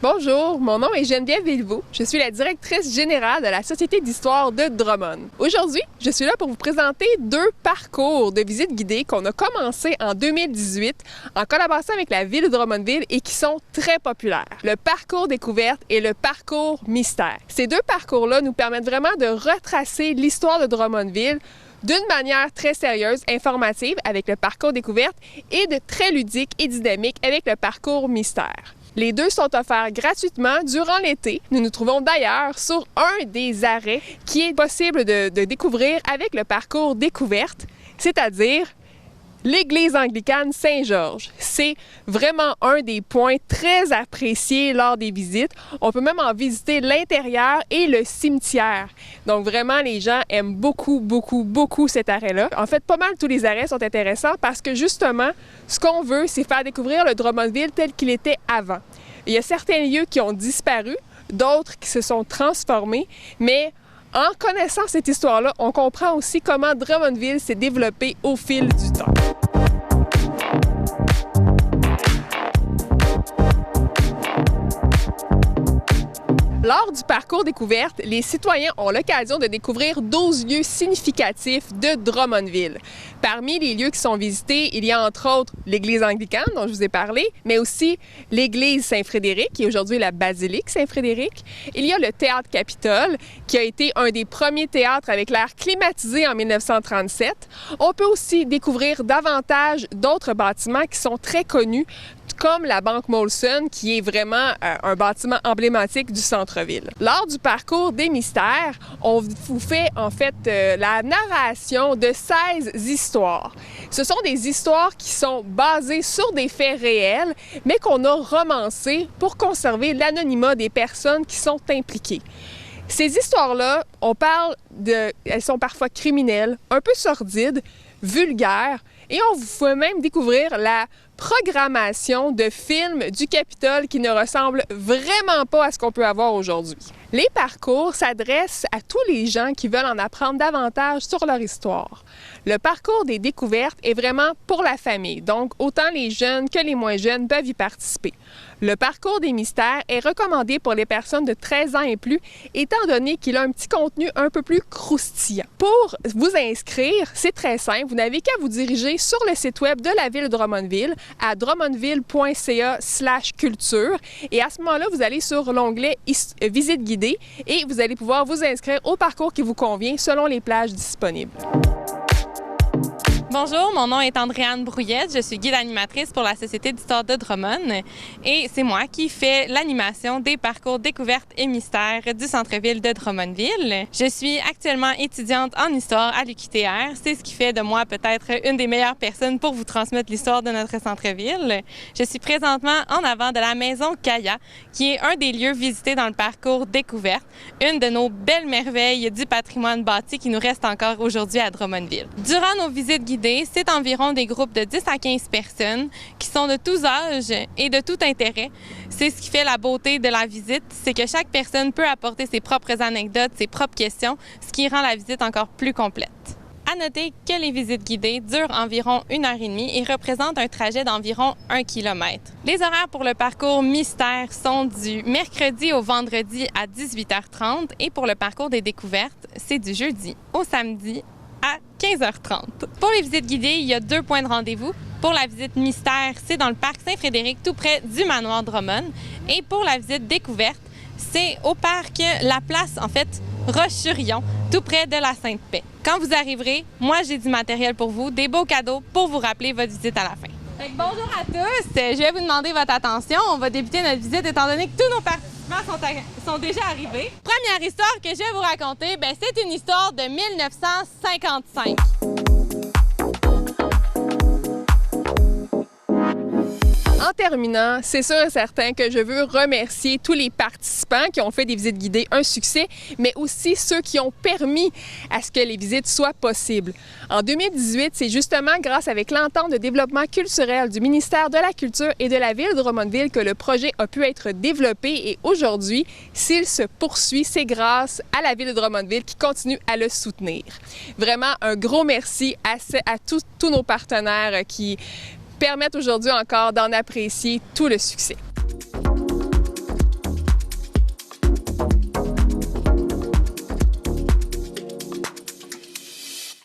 Bonjour, mon nom est Geneviève Villevaux. Je suis la directrice générale de la Société d'histoire de Drummond. Aujourd'hui, je suis là pour vous présenter deux parcours de visite guidée qu'on a commencé en 2018 en collaboration avec la ville de Drummondville et qui sont très populaires. Le parcours découverte et le parcours mystère. Ces deux parcours-là nous permettent vraiment de retracer l'histoire de Drummondville d'une manière très sérieuse, informative avec le parcours découverte et de très ludique et dynamique avec le parcours mystère. Les deux sont offerts gratuitement durant l'été. Nous nous trouvons d'ailleurs sur un des arrêts qui est possible de découvrir avec le parcours découverte, c'est-à-dire l'église anglicane Saint-Georges. C'est vraiment un des points très appréciés lors des visites. On peut même en visiter l'intérieur et le cimetière. Donc vraiment, les gens aiment beaucoup cet arrêt-là. En fait, pas mal tous les arrêts sont intéressants parce que justement, ce qu'on veut, c'est faire découvrir le Drummondville tel qu'il était avant. Il y a certains lieux qui ont disparu, d'autres qui se sont transformés, mais en connaissant cette histoire-là, on comprend aussi comment Drummondville s'est développé au fil du temps. Lors du parcours découverte, les citoyens ont l'occasion de découvrir 12 lieux significatifs de Drummondville. Parmi les lieux qui sont visités, il y a entre autres l'église anglicane dont je vous ai parlé, mais aussi l'église Saint-Frédéric, qui est aujourd'hui la basilique Saint-Frédéric. Il y a le théâtre Capitole, qui a été un des premiers théâtres avec l'air climatisé en 1937. On peut aussi découvrir davantage d'autres bâtiments qui sont très connus, comme la Banque Molson, qui est vraiment un bâtiment emblématique du centre-ville. Lors du parcours des mystères, on vous fait en fait la narration de 16 histoires. Ce sont des histoires qui sont basées sur des faits réels, mais qu'on a romancées pour conserver l'anonymat des personnes qui sont impliquées. Ces histoires-là, elles sont parfois criminelles, un peu sordides, vulgaires, et on vous fait même découvrir la programmation de films du Capitole qui ne ressemblent vraiment pas à ce qu'on peut avoir aujourd'hui. Les parcours s'adressent à tous les gens qui veulent en apprendre davantage sur leur histoire. Le parcours des découvertes est vraiment pour la famille, donc autant les jeunes que les moins jeunes peuvent y participer. Le parcours des mystères est recommandé pour les personnes de 13 ans et plus, étant donné qu'il a un petit contenu un peu plus croustillant. Pour vous inscrire, c'est très simple, vous n'avez qu'à vous diriger sur le site web de la ville de Drummondville à drummondville.ca/culture et à ce moment-là, vous allez sur l'onglet Visite guidée et vous allez pouvoir vous inscrire au parcours qui vous convient selon les plages disponibles. Bonjour, mon nom est Andréane Brouillette, je suis guide animatrice pour la Société d'histoire de Drummond et c'est moi qui fais l'animation des parcours découvertes et mystères du centre-ville de Drummondville. Je suis actuellement étudiante en histoire à l'UQTR, c'est ce qui fait de moi peut-être une des meilleures personnes pour vous transmettre l'histoire de notre centre-ville. Je suis présentement en avant de la maison Kaya, qui est un des lieux visités dans le parcours découverte, une de nos belles merveilles du patrimoine bâti qui nous reste encore aujourd'hui à Drummondville. Durant nos visites guidées, c'est environ des groupes de 10 à 15 personnes qui sont de tous âges et de tout intérêt. C'est ce qui fait la beauté de la visite, c'est que chaque personne peut apporter ses propres anecdotes, ses propres questions, ce qui rend la visite encore plus complète. À noter que les visites guidées durent environ 1h30 et représentent un trajet d'environ 1 km. Les horaires pour le parcours mystère sont du mercredi au vendredi à 18h30 et pour le parcours des découvertes, c'est du jeudi au samedi à 15h30. Pour les visites guidées, il y a 2 points de rendez-vous. Pour la visite mystère, c'est dans le parc Saint-Frédéric, tout près du manoir Drummond. Et pour la visite découverte, c'est au parc La Place, en fait, Roche-sur-Yon, tout près de la Sainte-Paix. Quand vous arriverez, moi, j'ai du matériel pour vous, des beaux cadeaux pour vous rappeler votre visite à la fin. Bonjour à tous, je vais vous demander votre attention. On va débuter notre visite étant donné que tous nos participants sont déjà arrivés. Première histoire que je vais vous raconter, c'est une histoire de 1955. En terminant, c'est sûr et certain que je veux remercier tous les participants qui ont fait des visites guidées un succès, mais aussi ceux qui ont permis à ce que les visites soient possibles. En 2018, c'est justement grâce avec l'entente de développement culturel du ministère de la Culture et de la ville de Drummondville que le projet a pu être développé et aujourd'hui, s'il se poursuit, c'est grâce à la ville de Drummondville qui continue à le soutenir. Vraiment, un gros merci à tous nos partenaires qui permettent aujourd'hui encore d'en apprécier tout le succès.